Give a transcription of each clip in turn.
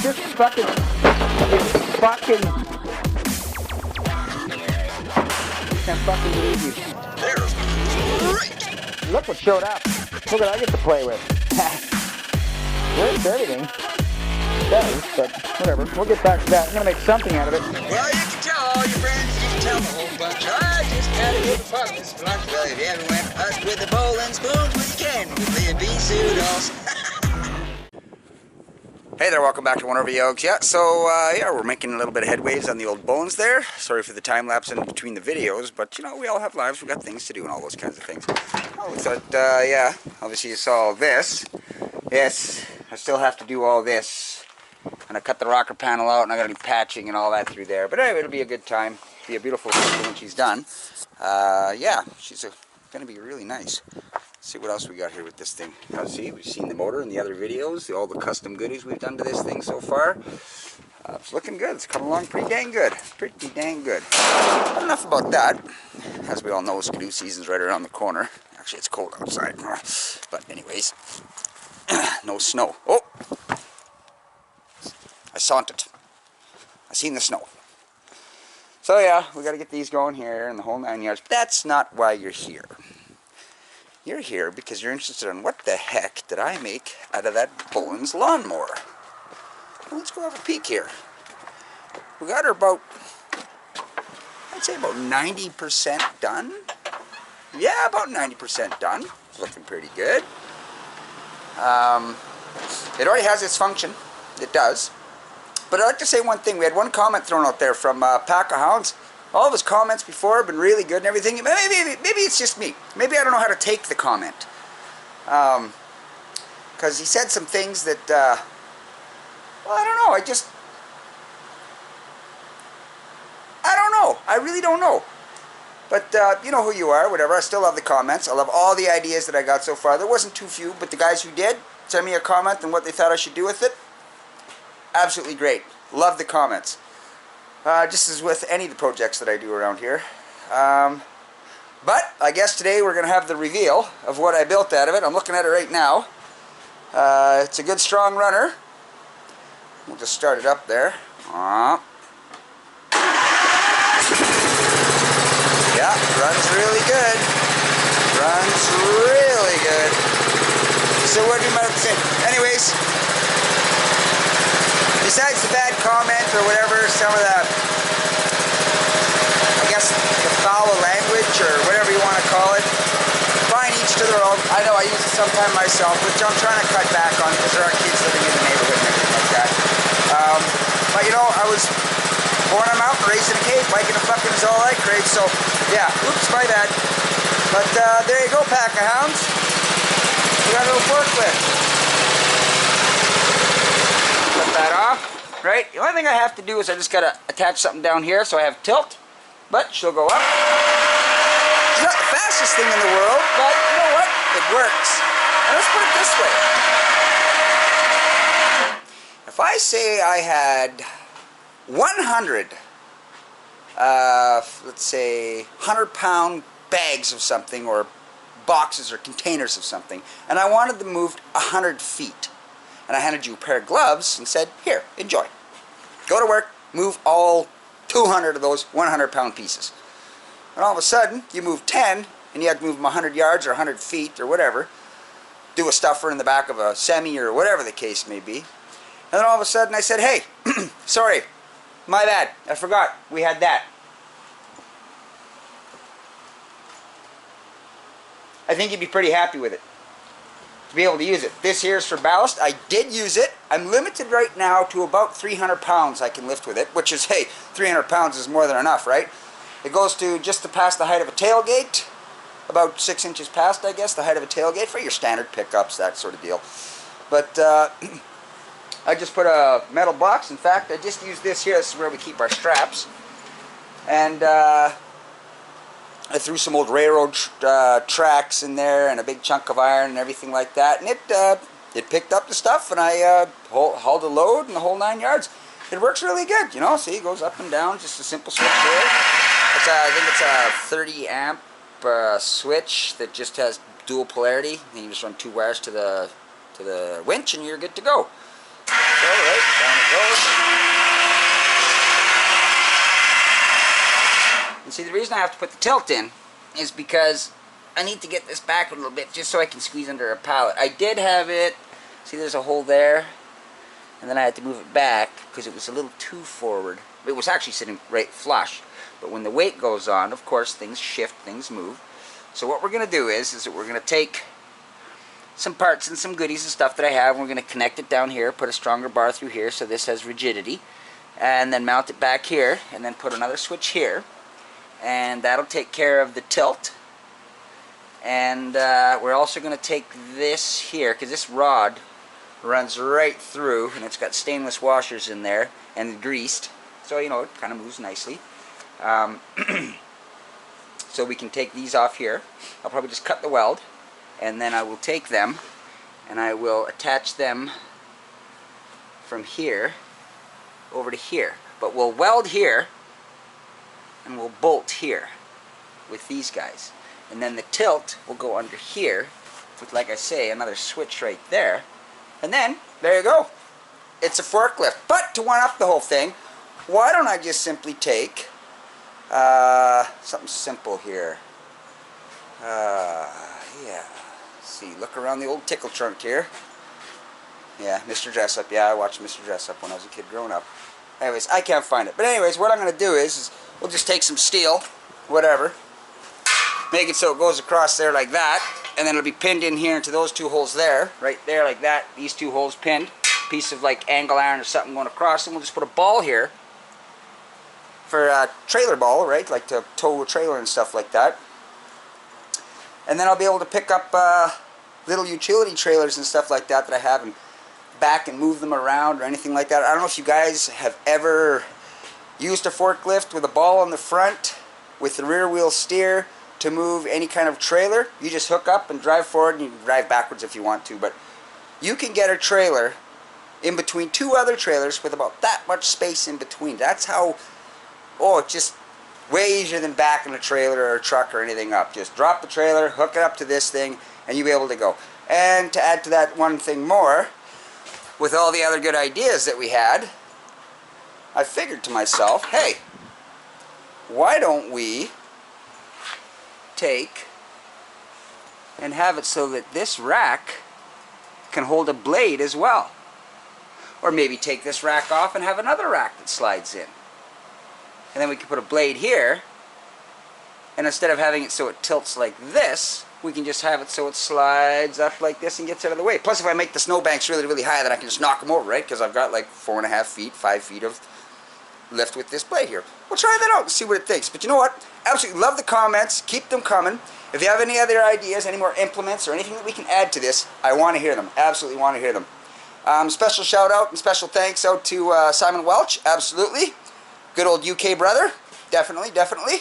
just fucking, can't fucking believe you. There's great. Look what showed up. Look what I get to play with. Where's everything? It does, but whatever. We'll get back to that. I'm gonna make something out of it. Well, you can tell all your friends, you can tell the whole bunch. I just had a good fun with this lunch. Well, if you ever went us with the bowl and spoons, well, you can with the bee suit also. Hey there, welcome back to ONEOVERYOGI. Yeah, so yeah, we're making a little bit of headways on the old bones there. Sorry for the time lapse in between the videos, but you know, we all have lives, we got things to do and all those kinds of things. Oh, we thought, yeah, obviously you saw this. Yes, I still have to do all this. And I cut the rocker panel out and I gotta do patching and all that through there. But anyway, it'll be a good time. It'll be a beautiful picture when she's done. Yeah, she's gonna be really nice. Let's see what else we got here with this thing. See, we've seen the motor in the other videos, all the custom goodies we've done to this thing so far. It's looking good. It's coming along pretty dang good. Pretty dang good. But enough about that. As we all know, skidoo season's right around the corner. Actually, it's cold outside. But anyways, no snow. Oh! I saw it. I seen the snow. So yeah, we got to get these going here and the whole 9 yards. But that's not why you're here. You're here because you're interested in what the heck did I make out of that Woodlands lawnmower. Well, let's go have a peek here. We got her about, I'd say about 90% done. Yeah, about 90% done. It's looking pretty good. It already has its function. It does. But I'd like to say one thing. We had one comment thrown out there from Pack of Hounds. All of his comments before have been really good and everything. Maybe it's just me. Maybe I don't know how to take the comment. Because he said some things that, well, I don't know. I don't know. I really don't know. But you know who you are, whatever. I still love the comments. I love all the ideas that I got so far. There wasn't too few, but the guys who did send me a comment and what they thought I should do with it. Absolutely great. Love the comments. Just as with any of the projects that I do around here. But I guess today we're going to have the reveal of what I built out of it. I'm looking at it right now. It's a good strong runner. We'll just start it up there. Yeah, runs really good. Runs really good. So what do you might have to say? Anyways, besides the bad comment or whatever, some of the, I guess, the foul language or whatever you want to call it, fine, each to their own. I know I use it sometimes myself, which I'm trying to cut back on because there are kids living in the neighborhood and everything like that. But you know, I was born on a mountain, raised in a cave, biking and fucking is all I crave, so yeah, oops, my bad. But there you go, Pack of Hounds. We got a little forklift. Cut that off, right? The only thing I have to do is I just gotta attach something down here so I have tilt, but she'll go up. It's not the fastest thing in the world, but you know what? It works. And let's put it this way. If I say I had 100, let's say 100-pound bags of something or boxes or containers of something, and I wanted them moved 100 feet. And I handed you a pair of gloves and said, here, enjoy. Go to work, move all 200 of those 100-pound pieces. And all of a sudden, you move 10, and you have to move them 100 yards or 100 feet or whatever. Do a stuffer in the back of a semi or whatever the case may be. And then all of a sudden I said, hey, sorry, my bad, I forgot, we had that. I think you'd be pretty happy with it. To be able to use it. This here is for ballast. I did use it. I'm limited right now to about 300 pounds I can lift with it, which is, hey, 300 pounds is more than enough, right? It goes to just to past the height of a tailgate, about 6 inches past, I guess, the height of a tailgate for your standard pickups, that sort of deal. But I just put a metal box. In fact, I just used this here. This is where we keep our straps. And I threw some old railroad tracks in there and a big chunk of iron and everything like that, and it picked up the stuff, and I hauled a load and the whole 9 yards. It works really good, you know. See, it goes up and down, just a simple switch here. I think it's a 30 amp switch that just has dual polarity, and you just run 2 wires to the winch, and you're good to go. So right down And see, the reason I have to put the tilt in is because I need to get this back a little bit just so I can squeeze under a pallet. I did have it, see there's a hole there, and then I had to move it back because it was a little too forward. It was actually sitting right flush, but when the weight goes on, of course, things shift, things move. So what we're going to do is that we're going to take some parts and some goodies and stuff that I have, and we're going to connect it down here, put a stronger bar through here so this has rigidity, and then mount it back here, and then put another switch here, and that'll take care of the tilt. And we're also going to take this here, because this rod runs right through, and it's got stainless washers in there, and greased, so you know, it kind of moves nicely. So we can take these off here. I'll probably just cut the weld, and then I will take them and I will attach them from here over to here. But we'll weld here and we'll bolt here with these guys. And then the tilt will go under here with, like I say, another switch right there. And then, there you go. It's a forklift. But to one up the whole thing, why don't I just simply take something simple here. Yeah. See, look around the old tickle trunk here. Yeah, Mr. Dressup. Yeah, I watched Mr. Dressup when I was a kid growing up. Anyways, I can't find it. But anyways, what I'm going to do is we'll just take some steel, whatever, make it so it goes across there like that, and then it'll be pinned in here into those two holes there, right there like that, these two holes pinned, piece of like angle iron or something going across, and we'll just put a ball here for a trailer ball, right, like to tow a trailer and stuff like that. And then I'll be able to pick up little utility trailers and stuff like that that I have and back and move them around or anything like that. I don't know if you guys have ever used a forklift with a ball on the front with the rear wheel steer to move any kind of trailer. You just hook up and drive forward, and you can drive backwards if you want to, but you can get a trailer in between two other trailers with about that much space in between. That's how, oh, it's just way easier than backing a trailer or a truck or anything up. Just drop the trailer, hook it up to this thing, and you'll be able to go. And to add to that one thing more, with all the other good ideas that we had, I figured to myself, hey, why don't we take and have it so that this rack can hold a blade as well. Or maybe take this rack off and have another rack that slides in. And then we can put a blade here, and instead of having it so it tilts like this, we can just have it so it slides up like this and gets out of the way. Plus, if I make the snowbanks really, really high, then I can just knock them over, right? Because I've got like 4.5 feet, 5 feet of lift with this blade here. We'll try that out and see what it thinks. But you know what? Absolutely love the comments. Keep them coming. If you have any other ideas, any more implements, or anything that we can add to this, I want to hear them. Absolutely want to hear them. Special shout out and special thanks out to Simon Welch. Absolutely. Good old UK brother. Definitely, definitely.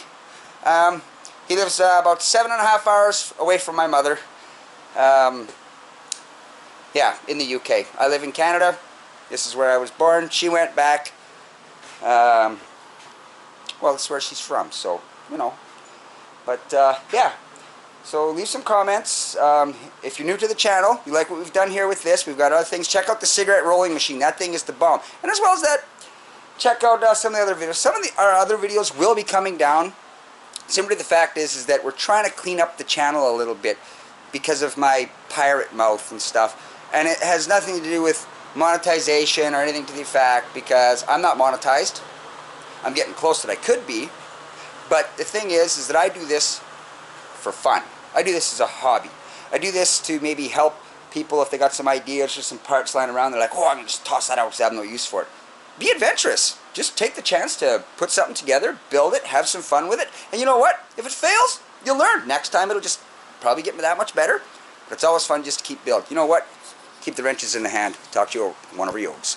He lives about 7.5 hours away from my mother. Yeah, in the UK. I live in Canada. This is where I was born. She went back. Well, that's where she's from, so, you know. But, yeah. So leave some comments. If you're new to the channel, you like what we've done here with this, we've got other things. Check out the cigarette rolling machine. That thing is the bomb. And as well as that, check out some of the other videos. Some of our other videos will be coming down. Simply the fact is that we're trying to clean up the channel a little bit because of my pirate mouth and stuff. And it has nothing to do with monetization or anything to the fact, because I'm not monetized. I'm getting close that I could be. But the thing is that I do this for fun. I do this as a hobby. I do this to maybe help people if they got some ideas or some parts lying around. They're like, oh, I'm going to just toss that out because I have no use for it. Be adventurous. Just take the chance to put something together, build it, have some fun with it. And you know what? If it fails, you'll learn. Next time it'll just probably get that much better. But it's always fun just to keep building. You know what? Keep the wrenches in the hand. Talk to you one over yogs.